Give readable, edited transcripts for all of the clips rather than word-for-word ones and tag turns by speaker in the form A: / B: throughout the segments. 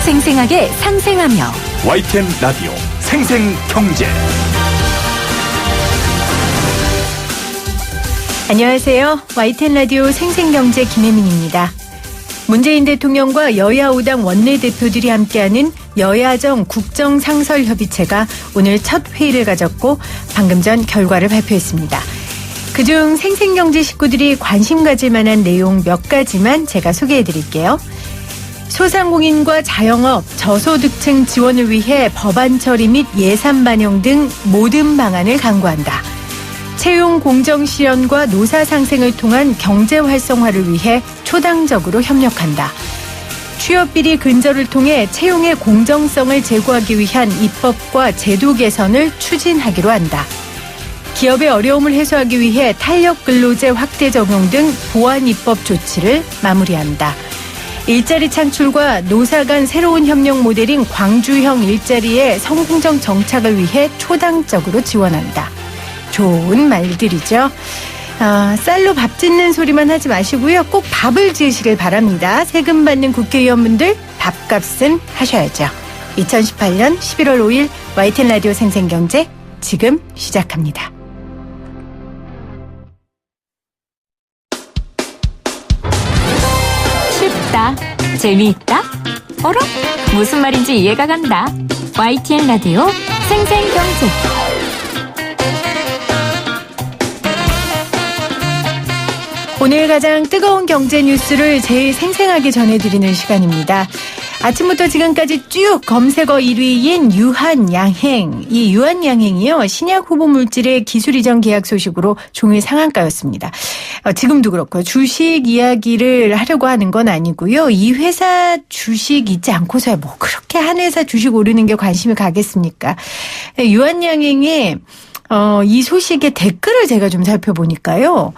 A: 생생하게 상생하며
B: YTN 라디오 생생경제.
C: 안녕하세요. YTN 라디오 생생경제 김혜민입니다. 문재인 대통령과 여야 5당 원내대표들이 함께하는 여야정 국정상설협의체가 오늘 첫 회의를 가졌고 방금 전 결과를 발표했습니다. 그중 생생경제 식구들이 관심 가질 만한 내용 몇 가지만 제가 소개해드릴게요. 소상공인과 자영업, 저소득층 지원을 위해 법안 처리 및 예산 반영 등 모든 방안을 강구한다. 채용 공정 실현과 노사 상생을 통한 경제 활성화를 위해 초당적으로 협력한다. 취업비리 근절을 통해 채용의 공정성을 제고하기 위한 입법과 제도 개선을 추진하기로 한다. 기업의 어려움을 해소하기 위해 탄력 근로제 확대 적용 등 보완 입법 조치를 마무리한다. 일자리 창출과 노사 간 새로운 협력 모델인 광주형 일자리의 성공적 정착을 위해 초당적으로 지원한다. 좋은 말들이죠. 쌀로 밥 짓는 소리만 하지 마시고요. 꼭 밥을 지으시길 바랍니다. 세금 받는 국회의원분들 밥값은 하셔야죠. 2018년 11월 5일 YTN 라디오 생생경제 지금 시작합니다.
A: 쉽다, 재미있다, 어라? 무슨 말인지 이해가 간다. YTN 라디오 생생경제.
C: 오늘 가장 뜨거운 경제 뉴스를 제일 생생하게 전해드리는 시간입니다. 아침부터 지금까지 쭉 검색어 1위인 유한양행. 이 유한양행이요, 신약 후보 물질의 기술 이전 계약 소식으로 종일 상한가였습니다. 지금도 그렇고요. 주식 이야기를 하려고 하는 건 아니고요. 이 회사 주식 있지 않고서야 뭐 그렇게 한 회사 주식 오르는 게 관심이 가겠습니까? 유한양행의 이 소식의 댓글을 제가 좀 살펴보니까요.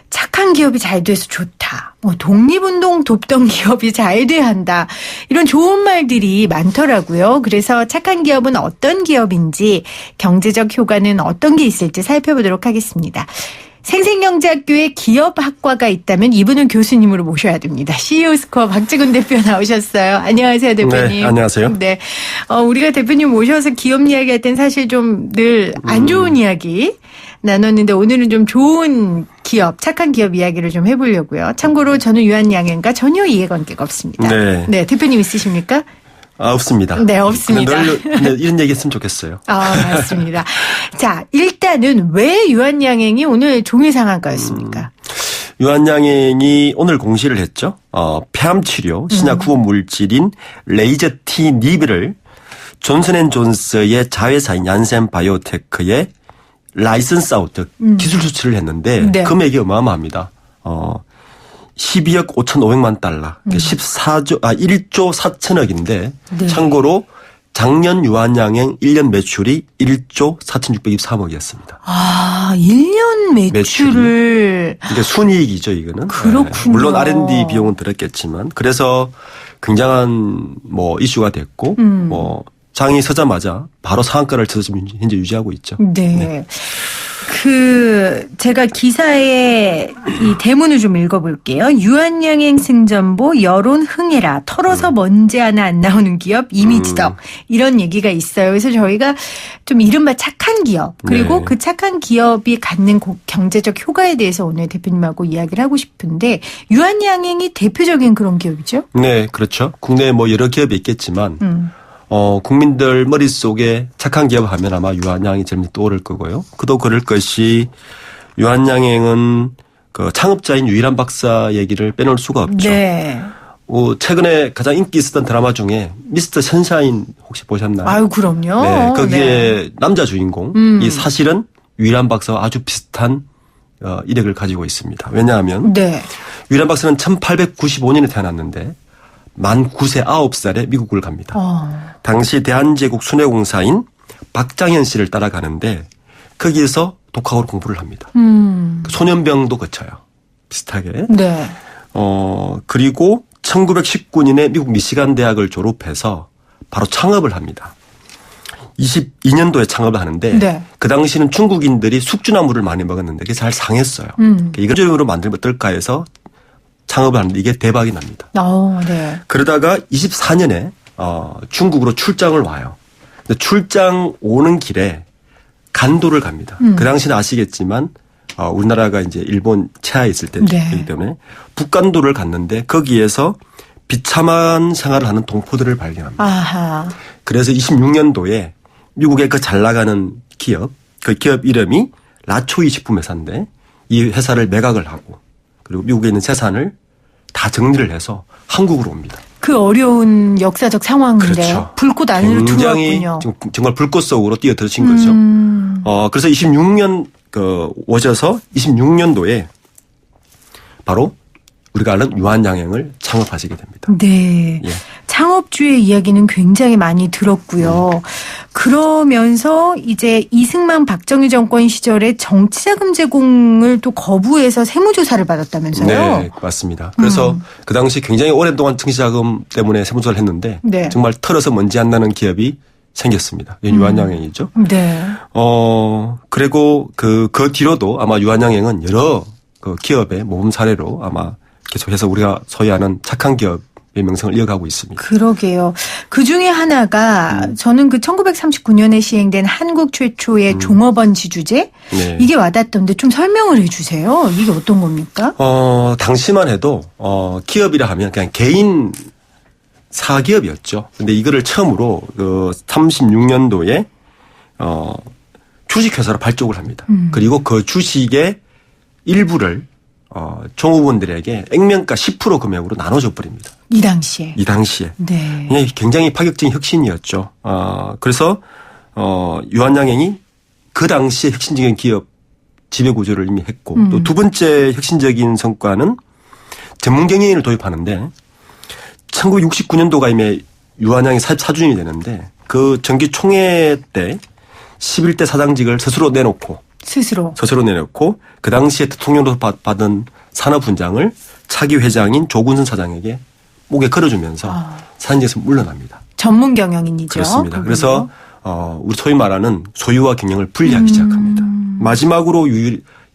C: 착한 기업이 잘 돼서 좋다. 독립운동 돕던 기업이 잘 돼야 한다. 이런 좋은 말들이 많더라고요. 그래서 착한 기업은 어떤 기업인지, 경제적 효과는 어떤 게 있을지 살펴보도록 하겠습니다. 생생경제학교에 기업학과가 있다면 이분은 교수님으로 모셔야 됩니다. CEO 스코어 박지근 대표 나오셨어요. 안녕하세요, 대표님.
D: 네, 안녕하세요.
C: 네, 우리가 대표님 모셔서 기업 이야기할 땐 사실 좀 늘 안 좋은 이야기 나눴는데 오늘은 좀 좋은 기업, 착한 기업 이야기를 좀 해보려고요. 참고로 저는 유한양행과 전혀 이해관계가 없습니다. 네, 대표님 있으십니까?
D: 없습니다.
C: 네, 없습니다.
D: 늘 이런 얘기 했으면 좋겠어요.
C: 맞습니다. 자, 일단은 왜 유한양행이 오늘 종일 상한가였습니까?
D: 유한양행이 오늘 공시를 했죠. 폐암치료 신약 후보 물질인 레이저티닙을 존슨앤존스의 자회사인 얀센바이오테크에 라이선스 아웃, 기술 수출을 했는데
C: 네.
D: 금액이 어마어마합니다. 12억 5,500만 달러, 1조 4천억인데
C: 네.
D: 참고로 작년 유한양행 1년 매출이 1조 4,623억이었습니다.
C: 1년 매출을.
D: 이게 순이익이죠, 이거는.
C: 그렇군요.
D: 물론 R&D 비용은 들었겠지만 그래서 굉장한 이슈가 됐고 장이 서자마자 바로 상한가를 쳐서 지금 현재 유지하고 있죠.
C: 네. 제가 기사의 이 대문을 좀 읽어볼게요. 유한양행 승전보 여론 흥해라. 털어서 먼지 하나 안 나오는 기업 이미지덕. 이런 얘기가 있어요. 그래서 저희가 좀 이른바 착한 기업 그리고
D: 네.
C: 그 착한 기업이 갖는 경제적 효과에 대해서 오늘 대표님하고 이야기를 하고 싶은데 유한양행이 대표적인 그런 기업이죠?
D: 네, 그렇죠. 국내에 여러 기업이 있겠지만 국민들 머릿속에 착한 기업 하면 아마 유한양행이 제일 떠오를 거고요. 그도 그럴 것이 유한양행은 그 창업자인 유일한 박사 얘기를 빼놓을 수가 없죠.
C: 네.
D: 최근에 가장 인기 있었던 드라마 중에 미스터 선샤인 혹시 보셨나요?
C: 아유, 그럼요.
D: 네, 거기에
C: 네.
D: 남자 주인공이 사실은 유일한 박사와 아주 비슷한 이력을 가지고 있습니다. 왜냐하면
C: 네.
D: 유일한 박사는 1895년에 태어났는데 만 9세 9살에 미국을 갑니다. 당시 대한제국 순회공사인 박장현 씨를 따라가는데 거기에서 독학으로 공부를 합니다. 소년병도 거쳐요. 비슷하게.
C: 네.
D: 그리고 1919년에 미국 미시간 대학을 졸업해서 바로 창업을 합니다. 22년도에 창업을 하는데
C: 네.
D: 그 당시는 중국인들이 숙주나물을 많이 먹었는데 그게 잘 상했어요. 이거적으로 만들면 어떨까 해서 창업을 하는데 이게 대박이 납니다.
C: 네.
D: 그러다가 24년에 중국으로 출장을 와요. 근데 출장 오는 길에 간도를 갑니다. 그 당시는 아시겠지만 우리나라가 이제 일본 체하에 있을 때이기
C: 네.
D: 때문에 북간도를 갔는데 거기에서 비참한 생활을 하는 동포들을 발견합니다.
C: 아하.
D: 그래서 26년도에 미국의 그 잘 나가는 기업, 그 기업 이름이 라초이 식품회사인데 이 회사를 매각을 하고 그리고 미국에 있는 재산을 다 정리를 해서 한국으로 옵니다.
C: 그 어려운 역사적 상황인데
D: 그렇죠.
C: 불꽃 안으로
D: 굉장히
C: 들어왔군요.
D: 정말 불꽃 속으로 뛰어들으신 거죠. 그래서 26년 오셔서 26년도에 바로 우리가 아는 유한양행을 창업하시게 됩니다.
C: 네.
D: 예.
C: 창업주의 이야기는 굉장히 많이 들었고요. 그러면서 이제 이승만 박정희 정권 시절에 정치자금 제공을 또 거부해서 세무조사를 받았다면서요?
D: 네, 맞습니다. 그래서 그 당시 굉장히 오랫동안 정치자금 때문에 세무조사를 했는데
C: 네.
D: 정말 털어서 먼지 안 나는 기업이 생겼습니다. 유한양행이죠.
C: 네.
D: 그리고 그 뒤로도 아마 유한양행은 여러 그 기업의 모범 사례로 아마 계속해서 우리가 소위 하는 착한 기업의 명성을 이어가고 있습니다.
C: 그러게요. 그 중에 하나가 저는 그 1939년에 시행된 한국 최초의 종업원 지주제
D: 네.
C: 이게 와닿던데 좀 설명을 해 주세요. 이게 어떤 겁니까?
D: 당시만 해도 기업이라 하면 그냥 개인 사기업이었죠. 근데 이거를 처음으로 그 36년도에 주식회사로 발족을 합니다. 그리고 그 주식의 일부를 종업원들에게 액면가 10% 금액으로 나눠줘 버립니다.
C: 이 당시에.
D: 이 당시에.
C: 네.
D: 굉장히 파격적인 혁신이었죠. 그래서 유한양행이 그 당시에 혁신적인 기업 지배 구조를 이미 했고 또 두 번째 혁신적인 성과는 전문 경영인을 도입하는데 1969년도가 이미 유한양이 사주임이 되는데 그 정기 총회 때 11대 사장직을 스스로 내놓고 그 당시에 대통령으로 받은 산업훈장을 차기 회장인 조군선 사장에게 목에 걸어주면서 사장직에서 물러납니다.
C: 전문 경영인이죠.
D: 그렇습니다.
C: 그분도.
D: 그래서 우리 소위 말하는 소유와 경영을 분리하기 시작합니다. 마지막으로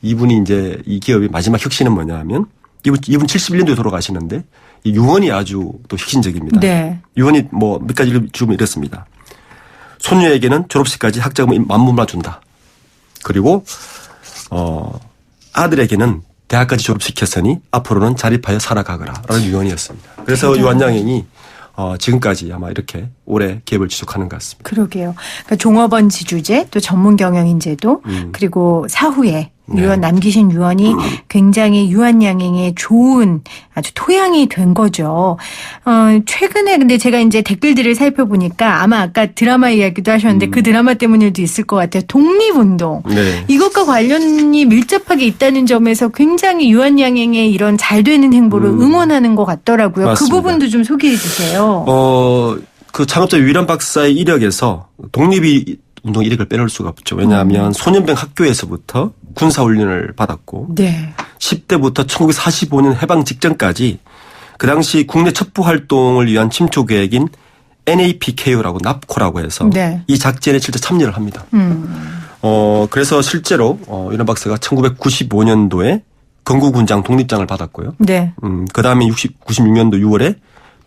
D: 이분이 이제 이 기업의 마지막 혁신은 뭐냐 하면 이분 71년도에 돌아가시는데 이 유언이 아주 또 혁신적입니다.
C: 네.
D: 유언이 뭐 몇 가지 주면 이렇습니다. 손녀에게는 졸업식까지 학자금을 10,000불만 준다. 그리고 아들에게는 대학까지 졸업시켰으니 앞으로는 자립하여 살아가거라라는 유언이었습니다. 그래서 유한양행이 지금까지 아마 이렇게 오래 기업을 지속하는 것 같습니다.
C: 그러게요. 그러니까 종업원 지주제 또 전문 경영인 제도 그리고 사후에 유언 남기신 유언이 굉장히 유한양행에 좋은 아주 토양이 된 거죠. 최근에 근데 제가 이제 댓글들을 살펴보니까 아마 아까 드라마 이야기도 하셨는데 그 드라마 때문에도 있을 것 같아요. 독립운동.
D: 네.
C: 이것과 관련이 밀접하게 있다는 점에서 굉장히 유한양행의 이런 잘 되는 행보를 응원하는 것 같더라고요.
D: 맞습니다.
C: 그 부분도 좀 소개해 주세요.
D: 그 창업자 유일한 박사의 이력에서 독립운동 이력을 빼놓을 수가 없죠. 왜냐하면 소년병 학교에서부터 군사훈련을 받았고
C: 네.
D: 10대부터 1945년 해방 직전까지 그 당시 국내 첩보활동을 위한 침투 계획인 NAPKO라고 납코라고 해서
C: 네.
D: 이 작전에 실제 참여를 합니다. 그래서 실제로 유일한 박사가 1995년도에 건국훈장 독립장을 받았고요.
C: 네.
D: 그 다음에 96년도 6월에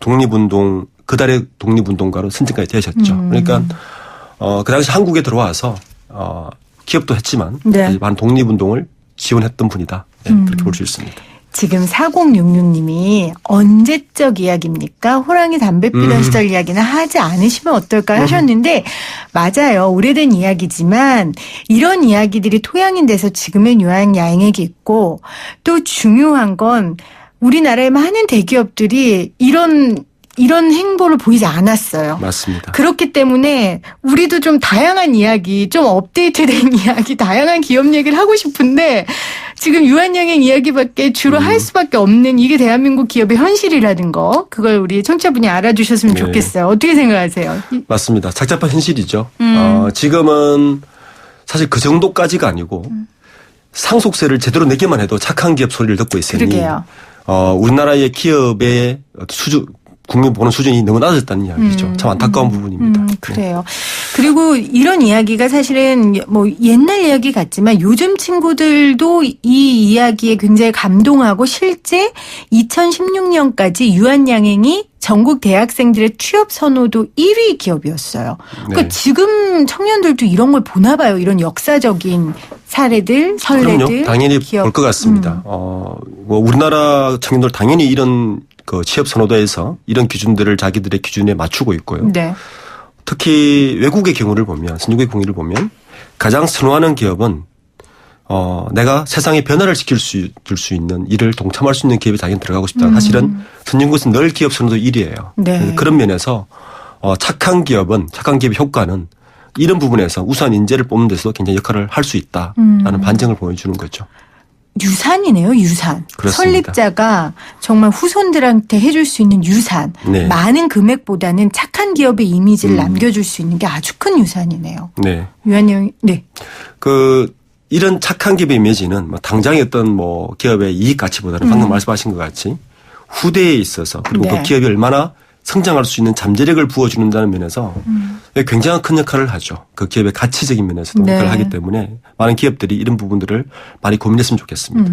D: 독립운동 그달의 독립운동가로 선정까지 되셨죠. 그러니까 그 당시 한국에 들어와서 기업도 했지만
C: 네.
D: 많은 독립운동을 지원했던 분이다. 네, 그렇게 볼 수 있습니다.
C: 지금 4066님이 언제적 이야기입니까? 호랑이 담배 피던 시절 이야기는 하지 않으시면 어떨까 하셨는데 맞아요. 오래된 이야기지만 이런 이야기들이 토양인 데서 지금의 유한양행이 있고 또 중요한 건 우리나라의 많은 대기업들이 이런 행보를 보이지 않았어요.
D: 맞습니다.
C: 그렇기 때문에 우리도 좀 다양한 이야기, 좀 업데이트된 이야기, 다양한 기업 얘기를 하고 싶은데 지금 유한양행 이야기밖에 주로 할 수밖에 없는 이게 대한민국 기업의 현실이라는 거 그걸 우리 청취자분이 알아주셨으면
D: 네.
C: 좋겠어요. 어떻게 생각하세요?
D: 맞습니다. 착잡한 현실이죠. 지금은 사실 그 정도까지가 아니고 상속세를 제대로 내기만 해도 착한 기업 소리를 듣고 있으니
C: 그러게요.
D: 우리나라의 기업의 수준 국민 보는 수준이 너무 낮아졌다는 이야기죠. 참 안타까운 부분입니다.
C: 그래요. 그리고 이런 이야기가 사실은 뭐 옛날 이야기 같지만 요즘 친구들도 이 이야기에 굉장히 감동하고 실제 2016년까지 유한양행이 전국 대학생들의 취업 선호도 1위 기업이었어요. 그러니까
D: 네.
C: 지금 청년들도 이런 걸 보나 봐요. 이런 역사적인 사례들, 선례들.
D: 그럼요. 당연히
C: 기업.
D: 볼 것 같습니다. 뭐 우리나라 청년들 당연히 이런 그 취업 선호도에서 이런 기준들을 자기들의 기준에 맞추고 있고요.
C: 네.
D: 특히 외국의 경우를 보면, 선진국의 경우를 보면 가장 선호하는 기업은 내가 세상에 변화를 줄 수 있는 일을 동참할 수 있는 기업에 당연히 들어가고 싶다. 사실은 선진국에서 늘 기업 선호도 1위예요.
C: 네.
D: 그런 면에서 착한 기업의 효과는 이런 부분에서 우수한 인재를 뽑는 데서 굉장히 역할을 할 수 있다라는 반증을 보여주는 거죠.
C: 유산이네요, 유산.
D: 그렇습니다.
C: 설립자가 정말 후손들한테 해줄 수 있는 유산.
D: 네.
C: 많은 금액보다는 착한 기업의 이미지를 남겨줄 수 있는 게 아주 큰 유산이네요.
D: 네.
C: 유한영, 네.
D: 이런 착한 기업의 이미지는 당장의 어떤 기업의 이익 가치보다는 방금 말씀하신 것 같이 후대에 있어서 그리고
C: 네.
D: 그 기업이 얼마나 성장할 수 있는 잠재력을 부어주는다는 면에서 굉장히 큰 역할을 하죠. 그 기업의 가치적인 면에서도
C: 네.
D: 역할을 하기 때문에 많은 기업들이 이런 부분들을 많이 고민했으면 좋겠습니다.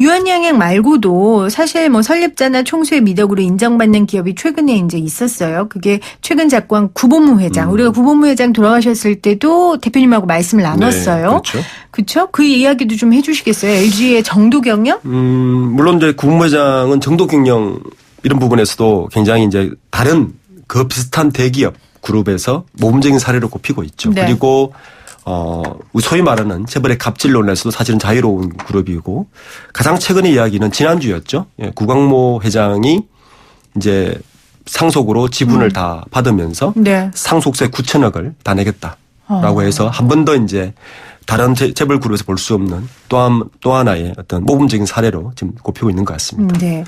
C: 유한양행 말고도 사실 설립자나 총수의 미덕으로 인정받는 기업이 최근에 이제 있었어요. 그게 최근 잡고한 구본무 회장. 우리가 구본무 회장 돌아가셨을 때도 대표님하고 말씀을 나눴어요.
D: 네, 그렇죠.
C: 그렇죠? 그 이야기도 좀 해주시겠어요? LG의 정도경영?
D: 물론 이제 구본무 회장은 정도경영 이런 부분에서도 굉장히 이제 다른 그 비슷한 대기업 그룹에서 모범적인 사례로 꼽히고 있죠.
C: 네.
D: 그리고 소위 말하는 재벌의 갑질 논란에서도 사실은 자유로운 그룹이고 가장 최근의 이야기는 지난주였죠. 예, 구광모 회장이 이제 상속으로 지분을 다 받으면서
C: 네.
D: 상속세 9천억을 다 내겠다라고 해서 한 번 더 이제 다른 재벌 그룹에서 볼 수 없는 또 하나의 어떤 모범적인 사례로 지금 꼽히고 있는 것 같습니다.
C: 네.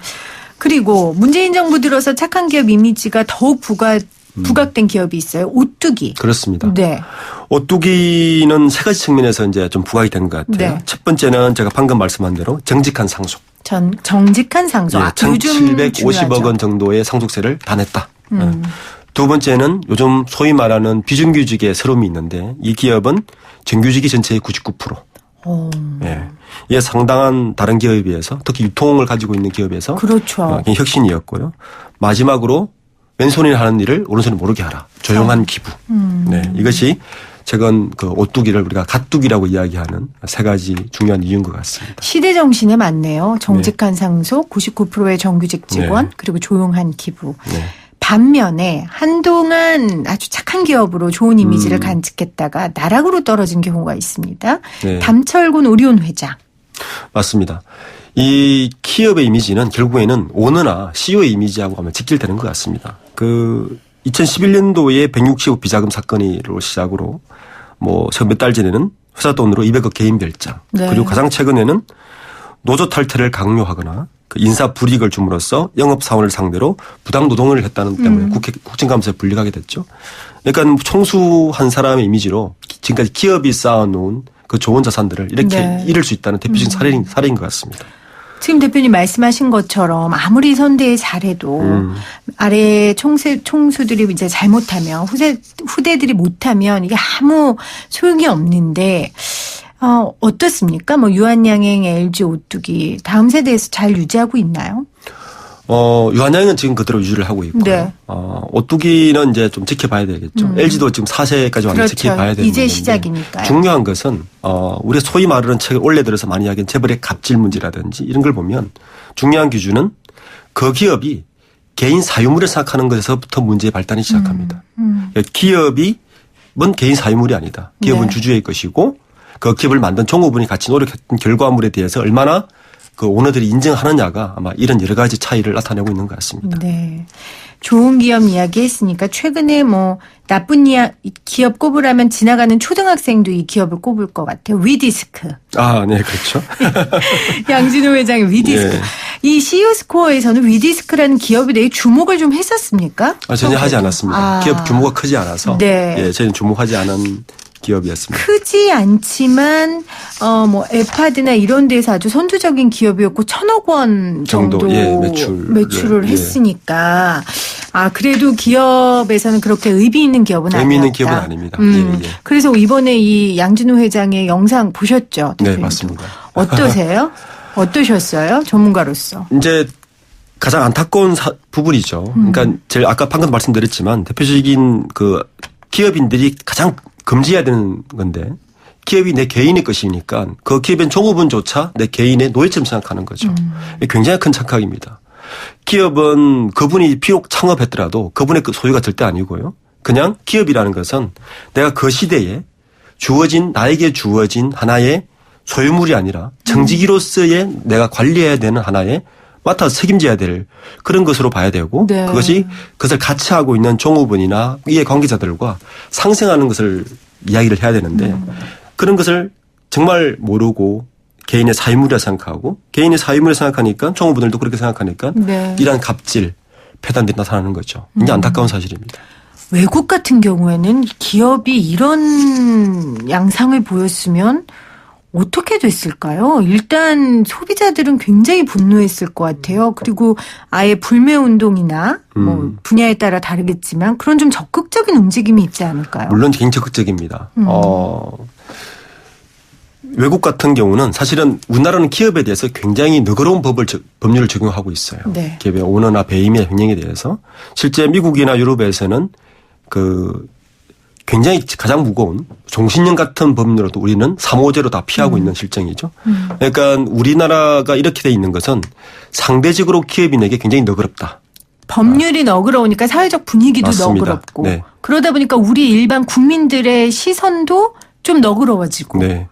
C: 그리고 문재인 정부 들어서 착한 기업 이미지가 더욱 부각된 기업이 있어요. 오뚜기.
D: 그렇습니다.
C: 네.
D: 오뚜기는 세 가지 측면에서 이제 좀 부각이 되는 것 같아요.
C: 네.
D: 첫 번째는 제가 방금 말씀한 대로 정직한 상속.
C: 정직한 상속.
D: 예,
C: 요즘
D: 1,750억 원 정도의 상속세를 다 냈다. 두 번째는 요즘 소위 말하는 비정규직의 새로움이 있는데 이 기업은 정규직이 전체의 99%. 예. 이게 상당한 다른 기업에 비해서 특히 유통을 가지고 있는 기업에서
C: 그렇죠.
D: 굉장히 혁신이었고요. 마지막으로 왼손이 하는 일을 오른손이 모르게 하라. 조용한 기부. 네. 이것이 최근 그 오뚜기를 우리가 갓뚜기라고 이야기하는 세 가지 중요한 이유인 것 같습니다.
C: 시대 정신에 맞네요. 정직한 상속, 99%의 정규직 직원,
D: 네.
C: 그리고 조용한 기부.
D: 네.
C: 반면에 한동안 아주 착한 기업으로 좋은 이미지를 간직했다가 나락으로 떨어진 경우가 있습니다.
D: 네.
C: 담철군 오리온 회장.
D: 맞습니다. 이 기업의 이미지는 결국에는 오너나 CEO의 이미지하고 하면 직결되는 것 같습니다. 2011년도에 165 비자금 사건으로 시작으로 최근 몇 달 전에는 회사 돈으로 200억 개인 별장.
C: 네.
D: 그리고 가장 최근에는 노조 탈퇴를 강요하거나 그 인사 불이익을 줌으로써 영업 사원을 상대로 부당 노동을 했다는 때문에 국정감사에 불리하게 됐죠. 그러니까 총수 한 사람의 이미지로 지금까지 기업이 쌓아놓은 그 좋은 자산들을 이렇게
C: 네.
D: 잃을 수 있다는 대표적인 사례인 것 같습니다.
C: 지금 대표님 말씀하신 것처럼 아무리 선대에 잘해도 아래 총수들이 이제 잘못하면 후대들이 못하면 이게 아무 소용이 없는데 어떻습니까? 유한양행, LG, 오뚜기 다음 세대에서 잘 유지하고 있나요?
D: 유한양은 지금 그대로 유지를 하고 있고요.
C: 네.
D: 오뚜기는 이제 좀 지켜봐야 되겠죠. LG도 지금 4세까지 완전
C: 그렇죠.
D: 지켜봐야 되는
C: 이제
D: 문제인데
C: 시작이니까요.
D: 중요한 것은 우리가 소위 말하는 최근 올해 들어서 많이 이야기한 재벌의 갑질 문제라든지 이런 걸 보면 중요한 기준은 그 기업이 개인 사유물을 생각하는 것에서부터 문제의 발단이 시작합니다. 기업이 개인 사유물이 아니다. 기업은
C: 네.
D: 주주의 것이고 그 기업을 만든 종업원이 같이 노력했던 결과물에 대해서 얼마나 그 오너들이 인정하느냐가 아마 이런 여러 가지 차이를 나타내고 있는 것 같습니다.
C: 네. 좋은 기업 이야기 했으니까 최근에 나쁜 기업 꼽으라면 지나가는 초등학생도 이 기업을 꼽을 것 같아요. 위디스크.
D: 아, 네, 그렇죠.
C: 양진호 회장의 위디스크.
D: 예.
C: 이 CEO 스코어에서는 위디스크라는 기업에 대해 주목을 좀 했었습니까?
D: 전혀 하지 않았습니다. 기업 규모가 크지 않아서
C: 네.
D: 저희는 주목하지 않은 기업이었습니다.
C: 크지 않지만 에파드나 이런 데서 아주 선두적인 기업이었고 1,000억 원 정도 매출을
D: 예.
C: 했으니까 그래도 기업에서는 그렇게 의미 있는 기업은 아니었다.
D: 의미 있는 기업은 아닙니다. 예.
C: 그래서 이번에 이 양진호 회장의 영상 보셨죠?
D: 네,
C: 대표님도.
D: 맞습니다.
C: 어떠세요? 어떠셨어요? 전문가로서.
D: 이제 가장 안타까운 부분이죠. 그러니까 제일 아까 방금 말씀드렸지만 대표적인 그 기업인들이 가장 금지해야 되는 건데 기업이 내 개인의 것이니까 그 기업의 종업원조차 내 개인의 노예처럼 생각하는 거죠. 굉장히 큰 착각입니다. 기업은 그분이 비록 창업했더라도 그분의 소유가 절대 아니고요. 그냥 기업이라는 것은 내가 그 시대에 나에게 주어진 하나의 소유물이 아니라 정직이로서의 내가 관리해야 되는 하나의 맡아서 책임져야 될 그런 것으로 봐야 되고
C: 네.
D: 그것을 같이 하고 있는 종업원이나 이해 관계자들과 상생하는 것을 이야기를 해야 되는데 그런 것을 정말 모르고 개인의 사유물이라 생각하고 개인의 사유물이라 생각하니까 종업원들도 그렇게 생각하니까
C: 네.
D: 이러한 갑질, 폐단들이 나타나는 거죠. 굉장히 안타까운 사실입니다.
C: 외국 같은 경우에는 기업이 이런 양상을 보였으면 어떻게 됐을까요? 일단 소비자들은 굉장히 분노했을 것 같아요. 그리고 아예 불매운동이나 뭐 분야에 따라 다르겠지만 그런 좀 적극적인 움직임이 있지 않을까요?
D: 물론 굉장히 적극적입니다. 외국 같은 경우는 사실은 우리나라는 기업에 대해서 굉장히 너그러운 법률을 적용하고 있어요.
C: 네.
D: 기업의 오너나 배임의 횡령에 대해서 실제 미국이나 유럽에서는 굉장히 가장 무거운 종신형 같은 법률로도 우리는 3호제로 다 피하고 있는 실정이죠. 그러니까 우리나라가 이렇게 돼 있는 것은 상대적으로 기업인에게 굉장히 너그럽다.
C: 법률이 너그러우니까 사회적 분위기도
D: 맞습니다.
C: 너그럽고
D: 네.
C: 그러다 보니까 우리 일반 국민들의 시선도 좀 너그러워지고
D: 네.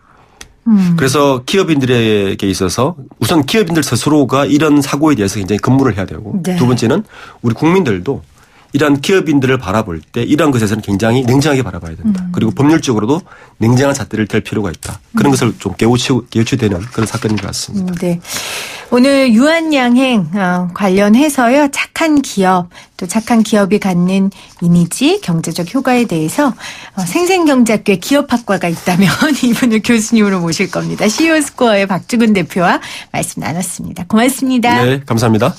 D: 그래서 기업인들에게 있어서 우선 기업인들 스스로가 이런 사고에 대해서 굉장히 근무를 해야 되고
C: 네.
D: 두 번째는 우리 국민들도 이러한 기업인들을 바라볼 때 이러한 것에서는 굉장히 냉정하게 바라봐야 된다. 그리고 법률적으로도 냉정한 잣대를 댈 필요가 있다. 그런 것을 좀 깨우치되는 그런 사건인 것 같습니다.
C: 네. 오늘 유한양행 관련해서요. 착한 기업 또 착한 기업이 갖는 이미지 경제적 효과에 대해서 생생경제학교에 기업학과가 있다면 이분을 교수님으로 모실 겁니다. CEO 스코어의 박주근 대표와 말씀 나눴습니다. 고맙습니다.
D: 네, 감사합니다.